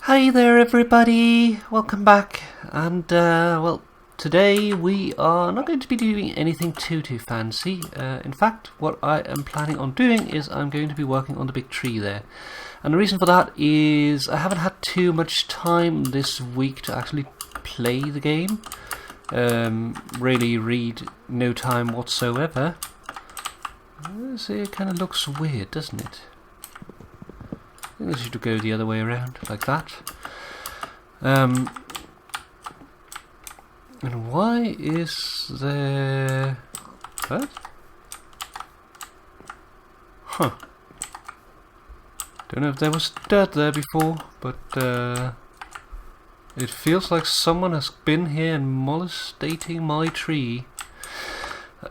Hi there everybody, welcome back, and well, today we are not going to be doing anything too fancy. In fact, what I am planning on doing is I'm going to be working on the big tree there. And the reason for that is I haven't had too much time this week to actually play the game. Really read no time whatsoever. See, it kind of looks weird, doesn't it? I think I should go the other way around, like that. And why is there... What? Huh. Don't know if there was dirt there before, but it feels like someone has been here and molestating my tree.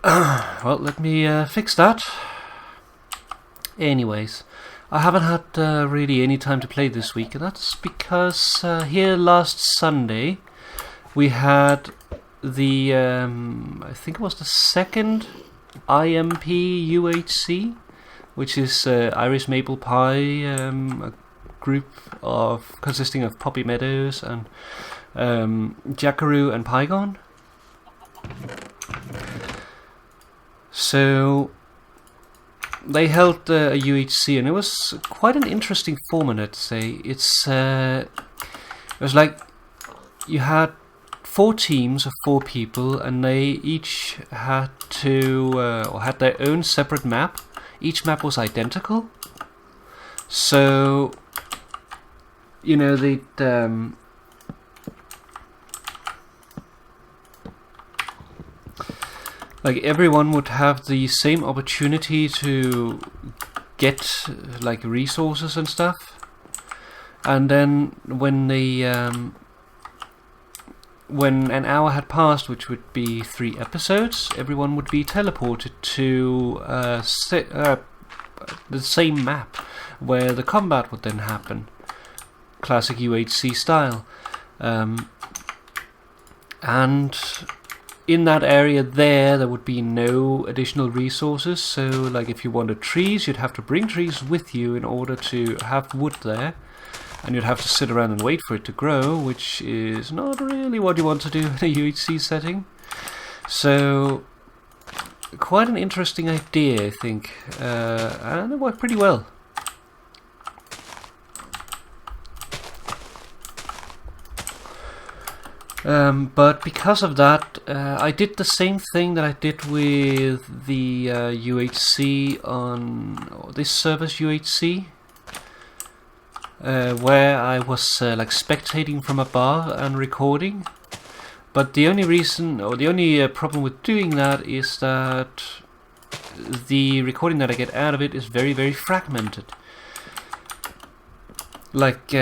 Well, let me fix that. Anyways, I haven't had really any time to play this week, and that's because here last Sunday we had the, I think it was the second IMP UHC, which is Irish Maple Pie, a group consisting of Poppy Meadows and Jackaroo and Pygon. So they held a UHC, and it was quite an interesting format, I'd say. It was like you had 4 teams of 4 people, and they each had to, or had their own separate map. Each map was identical. So, you know, they'd like everyone would have the same opportunity to get like resources and stuff, and then when when an hour had passed, which would be 3 episodes, everyone would be teleported to the same map where the combat would then happen, classic UHC style, and in that area there would be no additional resources. So like if you wanted trees, you'd have to bring trees with you in order to have wood there, and you'd have to sit around and wait for it to grow, which is not really what you want to do in a UHC setting. So quite an interesting idea, I think, and it worked pretty well. But because of that, I did the same thing that I did with the UHC on this service UHC, where I was like spectating from a bar and recording. But the only reason, or the only problem with doing that is that the recording that I get out of it is very fragmented. Like,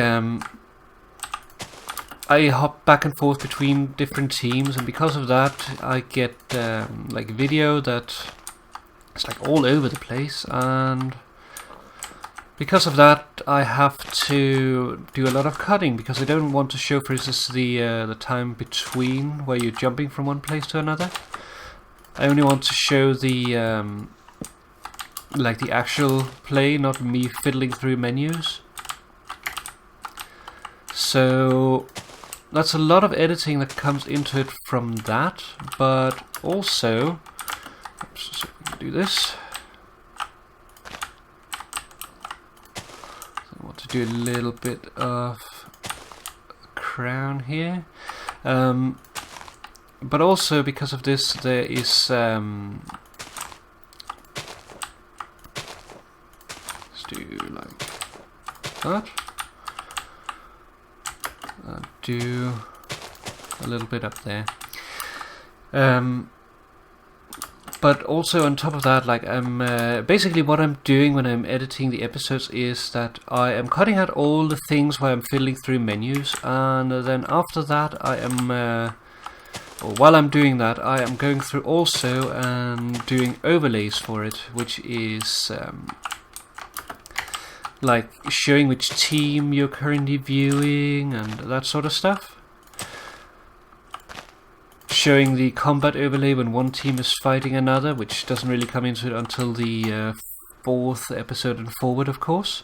I hop back and forth between different teams, and because of that I get like video that is like all over the place, and because of that I have to do a lot of cutting, because I don't want to show, for instance, the time between where you're jumping from one place to another. I only want to show the like the actual play, not me fiddling through menus. So that's a lot of editing that comes into it from that, but also, oops, so we can do this. I want to do a little bit of crown here, but also because of this, there is let's do like that. Do a little bit up there, but also on top of that, like I'm basically what I'm doing when I'm editing the episodes is that I am cutting out all the things where I'm fiddling through menus, and then after that I am or while I'm doing that, I am going through also and doing overlays for it, which is like showing which team you're currently viewing and that sort of stuff. Showing the combat overlay when one team is fighting another, which doesn't really come into it until the 4th episode and forward, of course.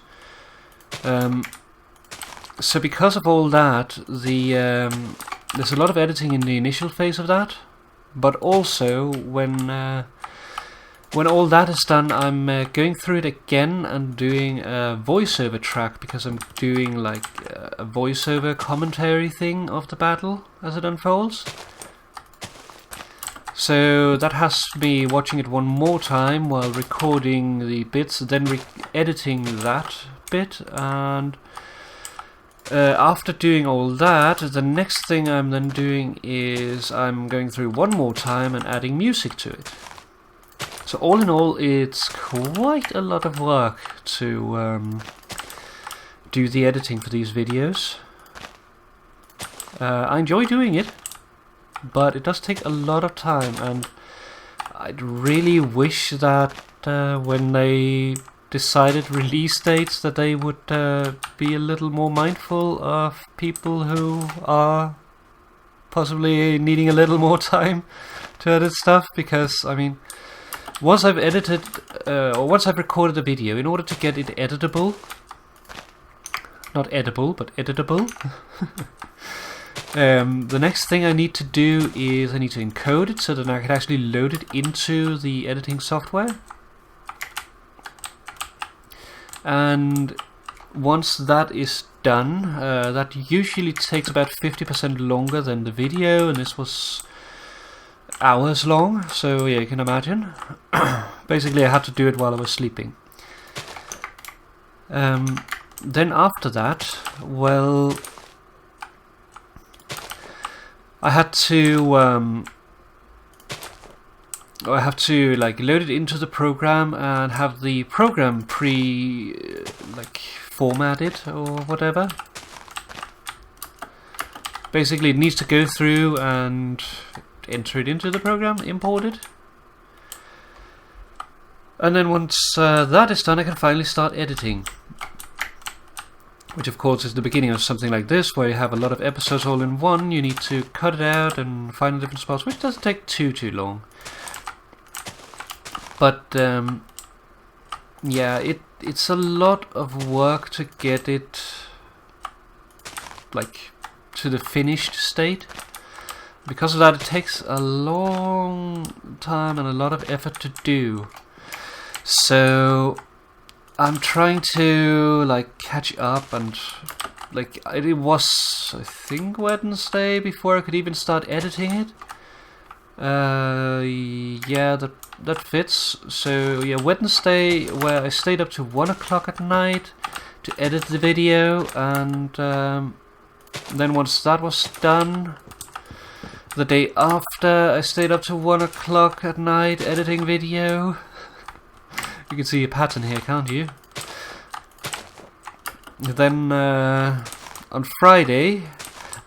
So because of all that, there's a lot of editing in the initial phase of that, but also when all that is done, I'm going through it again and doing a voiceover track, because I'm doing like a voiceover commentary thing of the battle as it unfolds. So that has me watching it one more time while recording the bits, then editing that bit, and after doing all that, the next thing I'm then doing is I'm going through one more time and adding music to it. So all in all, it's quite a lot of work to do the editing for these videos. I enjoy doing it, but it does take a lot of time, and I'd really wish that when they decided release dates that they would be a little more mindful of people who are possibly needing a little more time to edit stuff, because I mean, once I've edited or once I've recorded a video, in order to get it editable, not edible but editable, the next thing I need to do is I need to encode it so that I can actually load it into the editing software. And once that is done, that usually takes about 50% longer than the video, and this was hours long, so yeah, you can imagine. Basically I had to do it while I was sleeping. Then after that, well, I have to like load it into the program and have the program formatted or whatever. Basically it needs to go through and enter it into the program, import it. And then once that is done, I can finally start editing. Which of course is the beginning of something like this, where you have a lot of episodes all in one. You need to cut it out and find the different spots, which doesn't take too long. But yeah, it's a lot of work to get it like to the finished state. Because of that, it takes a long time and a lot of effort to do. So I'm trying to like catch up, and like it was, I think, Wednesday before I could even start editing it. Yeah, that fits. So yeah, Wednesday, where I stayed up to 1 o'clock at night to edit the video, and then once that was done, the day after I stayed up to 1 o'clock at night editing video. You can see a pattern here, can't you? Then on Friday,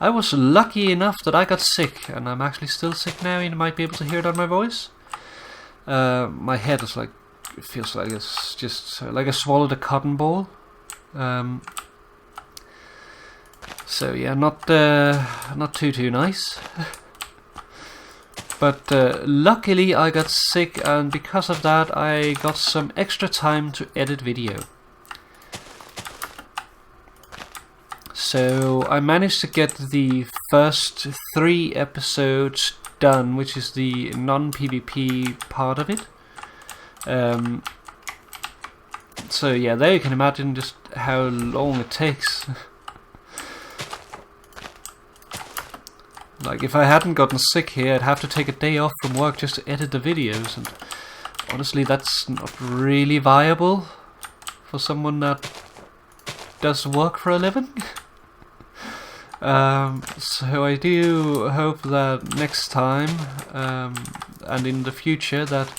I was lucky enough that I got sick, and I'm actually still sick now. You might be able to hear it on my voice. My head is like, it feels like it's just like I swallowed a cotton ball. So yeah, not too nice. But luckily I got sick, and because of that I got some extra time to edit video. So I managed to get the first 3 episodes done, which is the non-PvP part of it. So yeah, there you can imagine just how long it takes. Like, if I hadn't gotten sick here, I'd have to take a day off from work just to edit the videos, and honestly that's not really viable for someone that does work for a living. So I do hope that next time and in the future that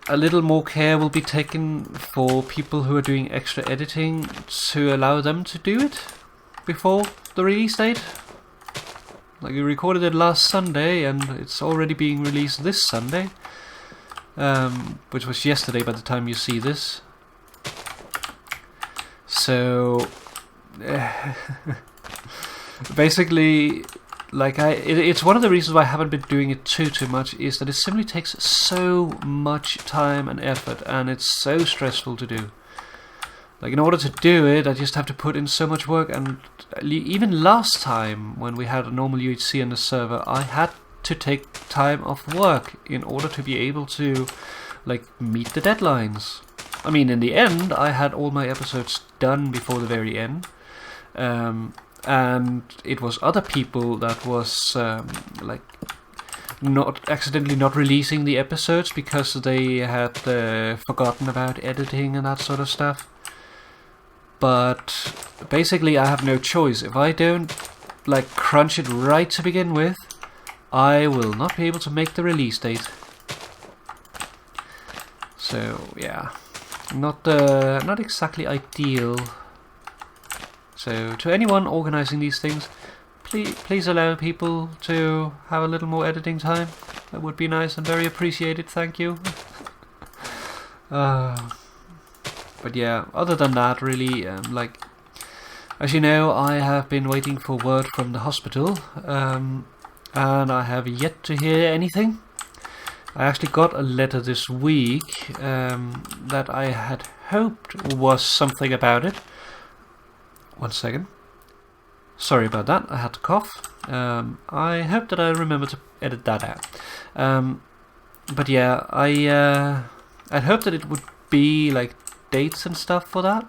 a little more care will be taken for people who are doing extra editing, to allow them to do it before the release date. Like, we recorded it last Sunday and it's already being released this Sunday, which was yesterday by the time you see this. So basically, like, it's one of the reasons why I haven't been doing it too much, is that it simply takes so much time and effort, and it's so stressful to do. Like, in order to do it, I just have to put in so much work, and even last time, when we had a normal UHC on the server, I had to take time off work in order to be able to, like, meet the deadlines. I mean, in the end, I had all my episodes done before the very end, and it was other people that was, like, accidentally not releasing the episodes because they had forgotten about editing and that sort of stuff. But basically I have no choice. If I don't, like, crunch it right to begin with, I will not be able to make the release date. So yeah, not exactly ideal. So to anyone organizing these things, please allow people to have a little more editing time. That would be nice and very appreciated, thank you. But yeah, other than that, really, like, as you know, I have been waiting for word from the hospital, and I have yet to hear anything. I actually got a letter this week that I had hoped was something about it. 1 second. Sorry about that, I had to cough. I hope that I remember to edit that out. But yeah, I'd hoped that it would be like dates and stuff for that.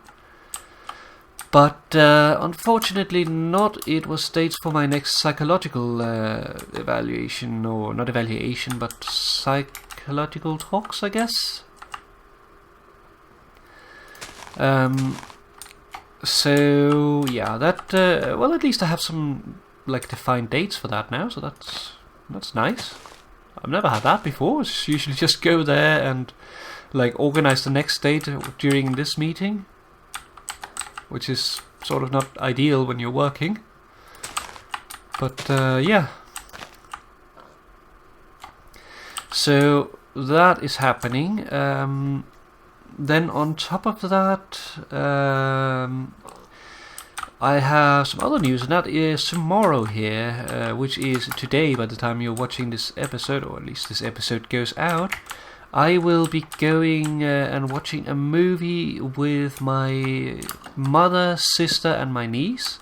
But unfortunately not. It was dates for my next psychological evaluation, or not evaluation, but psychological talks, I guess. So yeah, that well, at least I have some, like, defined dates for that now, so that's nice. I've never had that before. It's usually just go there and, like, organize the next date during this meeting, which is sort of not ideal when you're working. But yeah. So that is happening. Then on top of that, I have some other news, and that is tomorrow here, which is today by the time you're watching this episode, or at least this episode goes out. I will be going and watching a movie with my mother, sister and my niece.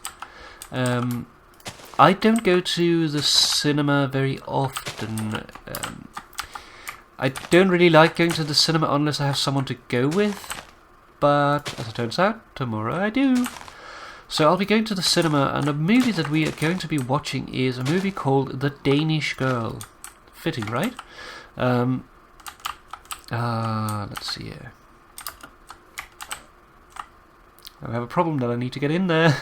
I don't go to the cinema very often. I don't really like going to the cinema unless I have someone to go with, but as it turns out, tomorrow I do. So I'll be going to the cinema, and the movie that we are going to be watching is a movie called The Danish Girl. Fitting, right? Let's see here. I have a problem that I need to get in there.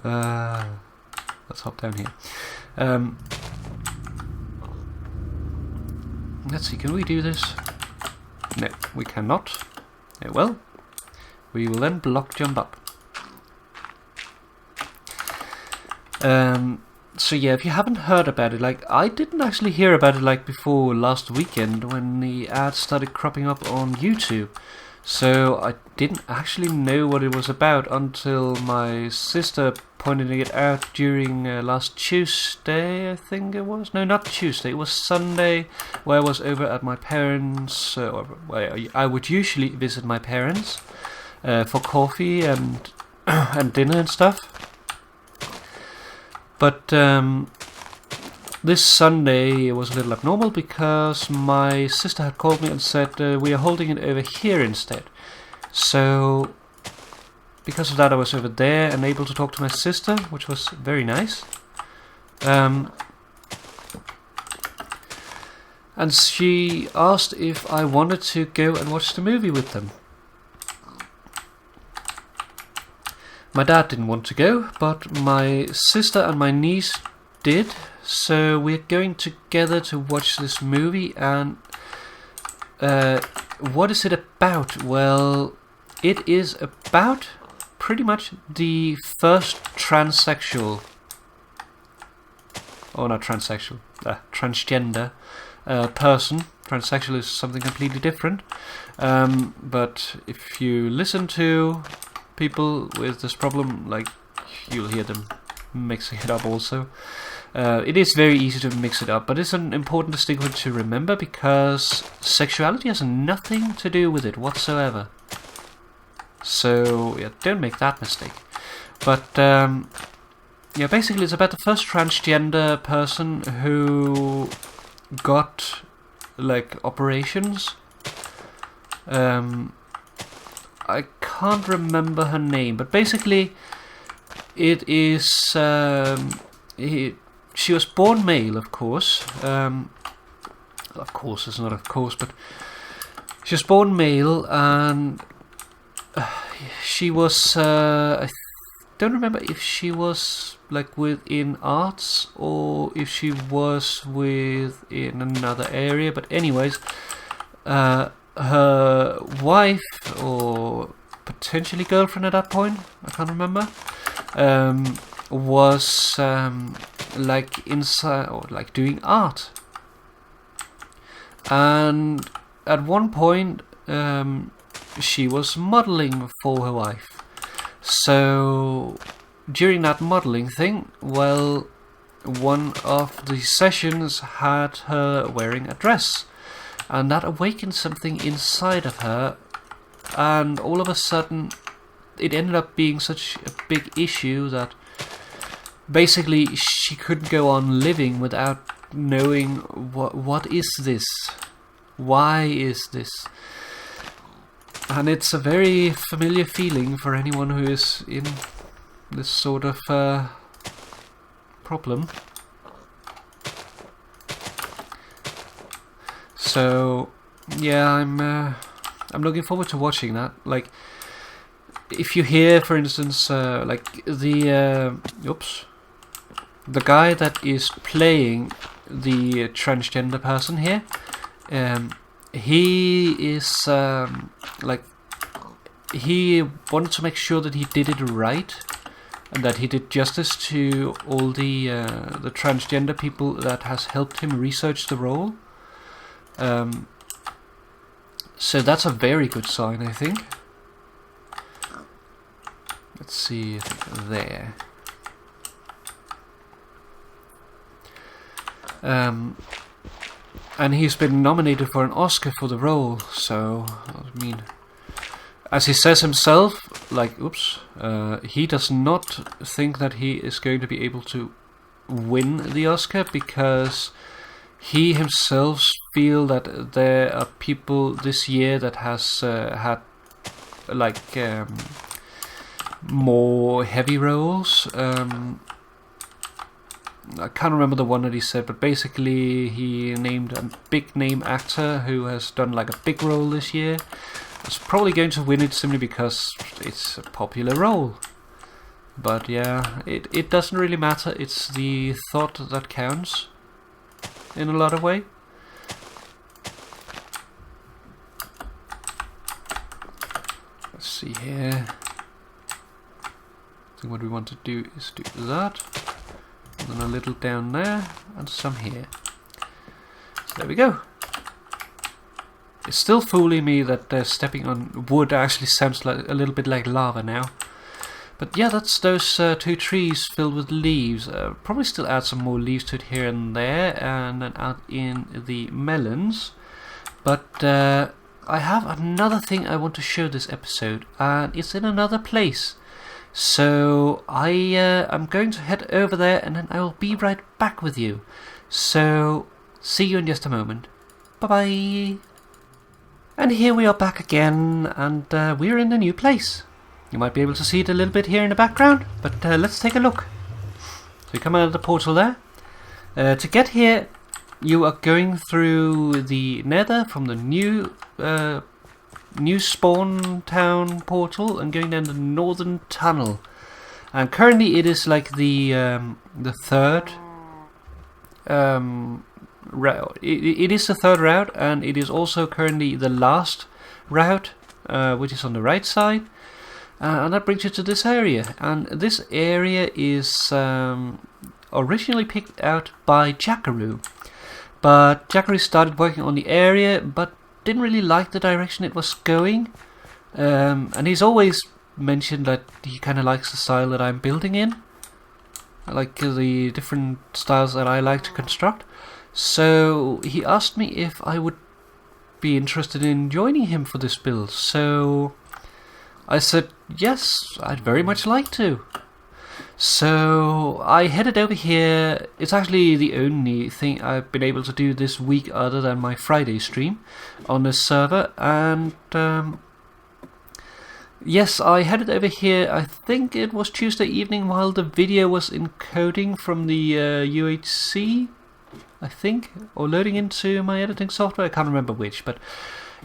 Let's hop down here. Let's see, can we do this? No, we cannot. Oh, well, we will then block jump up. So yeah, if you haven't heard about it, like, I didn't actually hear about it, like, before last weekend when the ads started cropping up on YouTube. So I didn't actually know what it was about until my sister pointed it out during last Tuesday, I think it was. No, not Tuesday, it was Sunday, where I was over at my parents', or where I would usually visit my parents for coffee and and dinner and stuff. But this Sunday it was a little abnormal because my sister had called me and said we are holding it over here instead. So because of that I was over there and able to talk to my sister, which was very nice. And she asked if I wanted to go and watch the movie with them. My dad didn't want to go, but my sister and my niece did. So we're going together to watch this movie. And what is it about? Well, it is about pretty much the first transsexual, or not transsexual, transgender person. Transsexual is something completely different. But if you listen to people with this problem, like, you'll hear them mixing it up also. It is very easy to mix it up, but it's an important distinction to remember because sexuality has nothing to do with it whatsoever. So yeah, don't make that mistake. But yeah, basically it's about the first transgender person who got like operations. I can't remember her name, but basically it is she was born male, of course. Of course, it's not of course, but she was born male, and she was I don't remember if she was like within arts or if she was within another area, but anyways, her wife or potentially girlfriend at that point, I can't remember, was like inside or like doing art, and at one point she was modeling for her wife. So during that modeling thing, well, one of the sessions had her wearing a dress, and that awakened something inside of her, and all of a sudden it ended up being such a big issue that basically she couldn't go on living without knowing what is this, why is this. And it's a very familiar feeling for anyone who is in this sort of problem. So yeah, I'm looking forward to watching that. Like, if you hear, for instance, like the guy that is playing the transgender person here, he is like, he wanted to make sure that he did it right and that he did justice to all the transgender people that has helped him research the role. So that's a very good sign, I think. Let's see, there. And he's been nominated for an Oscar for the role, so, I mean, as he says himself, like, he does not think that he is going to be able to win the Oscar, because he himself feel that there are people this year that has had, like, more heavy roles. I can't remember the one that he said, but basically he named a big name actor who has done like a big role this year. It's probably going to win it simply because it's a popular role. But yeah, it doesn't really matter. It's the thought that counts in a lot of way. Let's see here. I think what we want to do is do that. And then a little down there, and some here. So there we go. It's still fooling me that stepping on wood actually sounds like a little bit like lava now. But yeah, that's those two trees filled with leaves. Probably still add some more leaves to it here and there, and then add in the melons. But I have another thing I want to show this episode, and it's in another place. So I'm going to head over there, and then I will be right back with you. So see you in just a moment. Bye bye. And here we are back again, and we're in a new place. You might be able to see it a little bit here in the background, but let's take a look. So you come out of the portal there. To get here, you are going through the nether from the new spawn town portal and going down the northern tunnel. And currently it is like the third route. It is the third route, and it is also currently the last route, which is on the right side. And that brings you to this area. And this area is originally picked out by Jackaroo. But Jackaroo started working on the area, but didn't really like the direction it was going. And he's always mentioned that he kind of likes the style that I'm building in. I like the different styles that I like to construct. So he asked me if I would be interested in joining him for this build. So I said, yes, I'd very much like to. So I headed over here. It's actually the only thing I've been able to do this week other than my Friday stream on this server. And yes, I headed over here, I think it was Tuesday evening while the video was encoding from the UHC, I think, or loading into my editing software, I can't remember which, but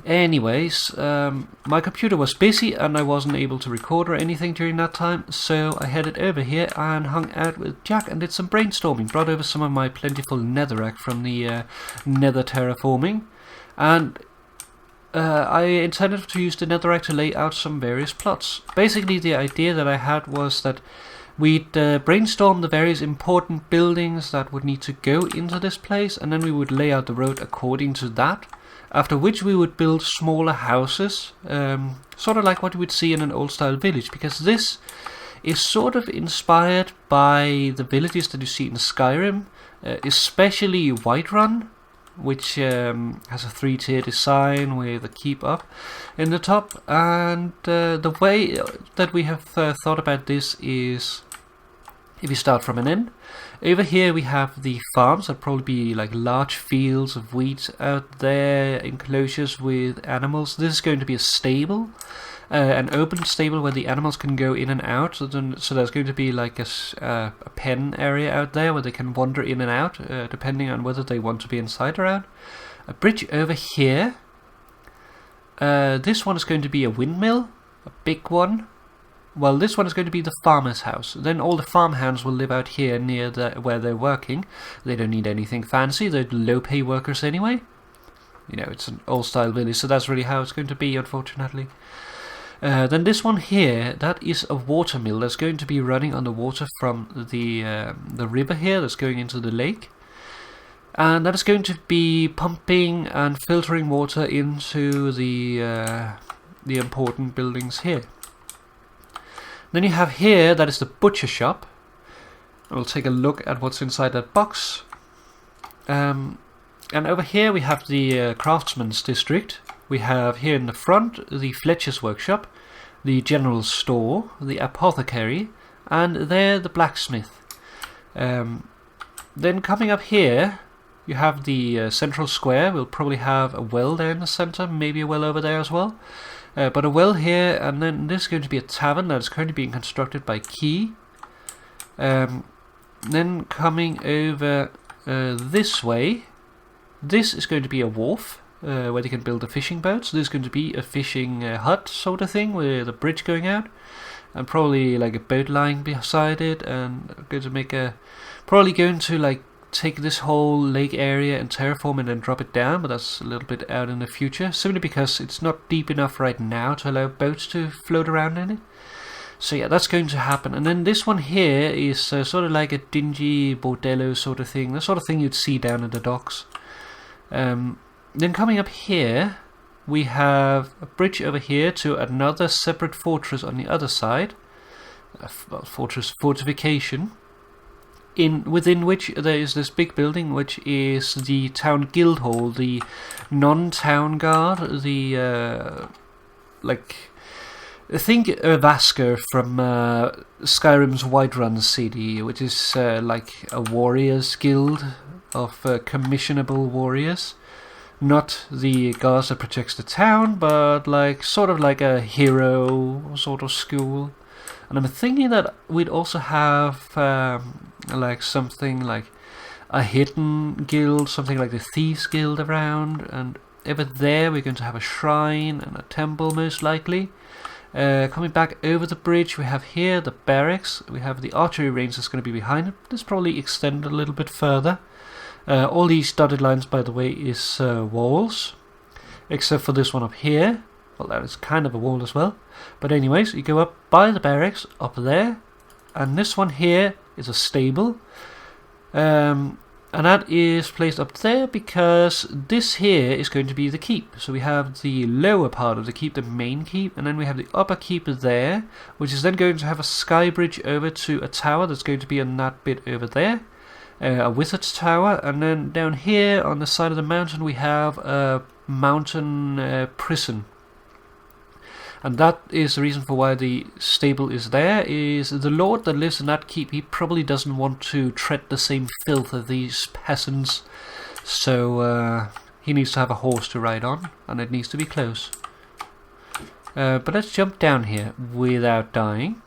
anyways, my computer was busy and I wasn't able to record or anything during that time, so I headed over here and hung out with Jack and did some brainstorming, brought over some of my plentiful netherrack from the nether terraforming, and I intended to use the netherrack to lay out some various plots. Basically the idea that I had was that we'd brainstorm the various important buildings that would need to go into this place, and then we would lay out the road according to that, after which we would build smaller houses, sort of like what you would see in an old style village, because this is sort of inspired by the villages that you see in Skyrim, especially Whiterun, which has a 3-tier design with a keep up in the top. And the way that we have thought about this is, if you start from an end, over here we have the farms that probably be like large fields of wheat out there, enclosures with animals. This is going to be a stable, an open stable where the animals can go in and out. So there's going to be like a pen area out there where they can wander in and out, depending on whether they want to be inside or out. A bridge over here. This one is going to be a windmill, a big one. Well, this one is going to be the farmer's house. Then all the farmhands will live out here near where they're working. They don't need anything fancy. They're low-pay workers anyway. You know, it's an old-style village, so that's really how it's going to be, unfortunately. Then this one here, that is a water mill that's going to be running on the water from the river here that's going into the lake. And that is going to be pumping and filtering water into the important buildings here. Then you have here, that is the butcher shop. We'll take a look at what's inside that box. And over here we have the craftsman's district. We have here in the front the Fletcher's workshop, the general store, the apothecary, and there the blacksmith. Then coming up here you have the central square. We'll probably have a well there in the center, maybe a well over there as well. But a well here, and then this is going to be a tavern that is currently being constructed by Key. Then coming over this way, this is going to be a wharf where they can build a fishing boat. So this is going to be a fishing hut sort of thing with a bridge going out, and probably like a boat lying beside it, and going to make probably going to like take this whole lake area and terraform it and drop it down, but that's a little bit out in the future, simply because it's not deep enough right now to allow boats to float around in it. So yeah, that's going to happen. And then this one here is sort of like a dingy bordello sort of thing, the sort of thing you'd see down at the docks. Then coming up here we have a bridge over here to another separate fortress on the other side, fortification, within which there is this big building which is the town guild hall, the non-town guard, the think Vasker from Skyrim's Whiterun CD, which is like a warriors guild of commissionable warriors. Not the guards that protects the town, but like sort of like a hero sort of school. And I'm thinking that we'd also have like something like a hidden guild, something like the Thieves Guild around, and over there we're going to have a shrine and a temple most likely. Coming back over the bridge, we have here the barracks, we have the archery range that's going to be behind it. This probably extended a little bit further. All these dotted lines, by the way, is walls, except for this one up here. Well, that is kind of a wall as well. But anyways, you go up by the barracks, up there, and this one here is a stable. And that is placed up there because this here is going to be the keep. So we have the lower part of the keep, the main keep, and then we have the upper keep there, which is then going to have a sky bridge over to a tower that's going to be on that bit over there. A wizard's tower, and then down here on the side of the mountain we have a mountain prison. And that is the reason for why the stable is there, is the lord that lives in that keep, he probably doesn't want to tread the same filth as these peasants. So he needs to have a horse to ride on, and it needs to be close. But let's jump down here without dying.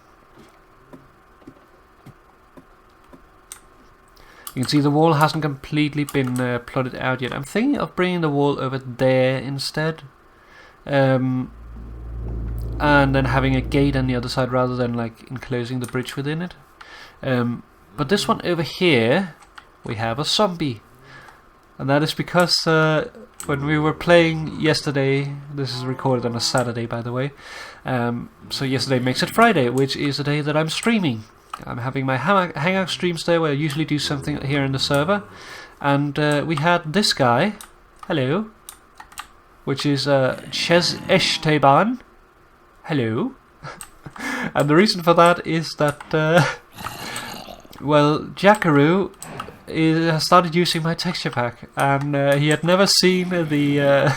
You can see the wall hasn't completely been plotted out yet. I'm thinking of bringing the wall over there instead. And then having a gate on the other side rather than like enclosing the bridge within it. But this one over here, we have a zombie. And that is because when we were playing yesterday, this is recorded on a Saturday by the way, so yesterday makes it Friday, which is the day that I'm streaming. I'm having my hangout streams there where I usually do something here in the server. And we had this guy, hello, which is Ches Esteban. Hello. And the reason for that is that, well, Jackaroo has started using my texture pack, and he had never seen the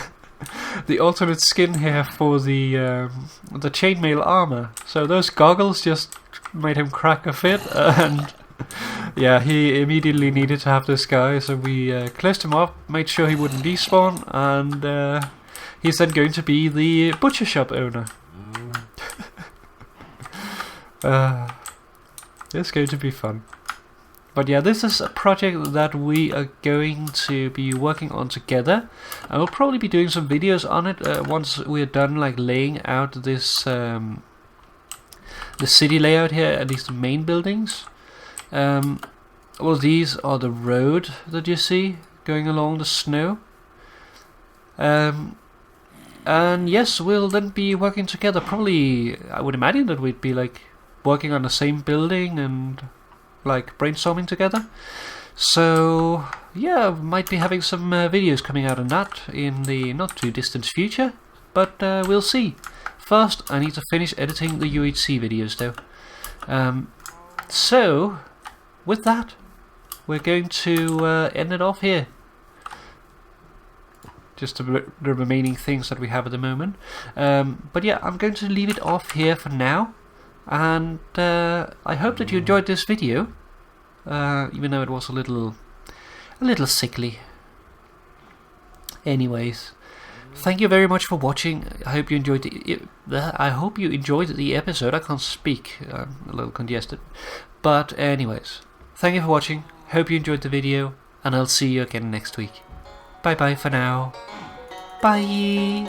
alternate skin here for the chainmail armor. So those goggles just made him crack a fit, and yeah, he immediately needed to have this guy. So we closed him up, made sure he wouldn't despawn, and he's then going to be the butcher shop owner. It's going to be fun. But yeah, this is a project that we are going to be working on together. I will probably be doing some videos on it once we're done like laying out this the city layout here, at least the main buildings. Well, these are the road that you see going along the snow. And yes, we'll then be working together. Probably, I would imagine that we'd be like working on the same building and like brainstorming together. So yeah, might be having some videos coming out on that in the not too distant future, but we'll see. First I need to finish editing the UHC videos though. So with that, we're going to end it off here. Just the remaining things that we have at the moment. But yeah, I'm going to leave it off here for now. And I hope that you enjoyed this video, even though it was a little sickly. Anyways, thank you very much for watching. I hope you enjoyed the episode. I can't speak. I'm a little congested. But anyways, thank you for watching. Hope you enjoyed the video, and I'll see you again next week. Bye bye for now. Bye.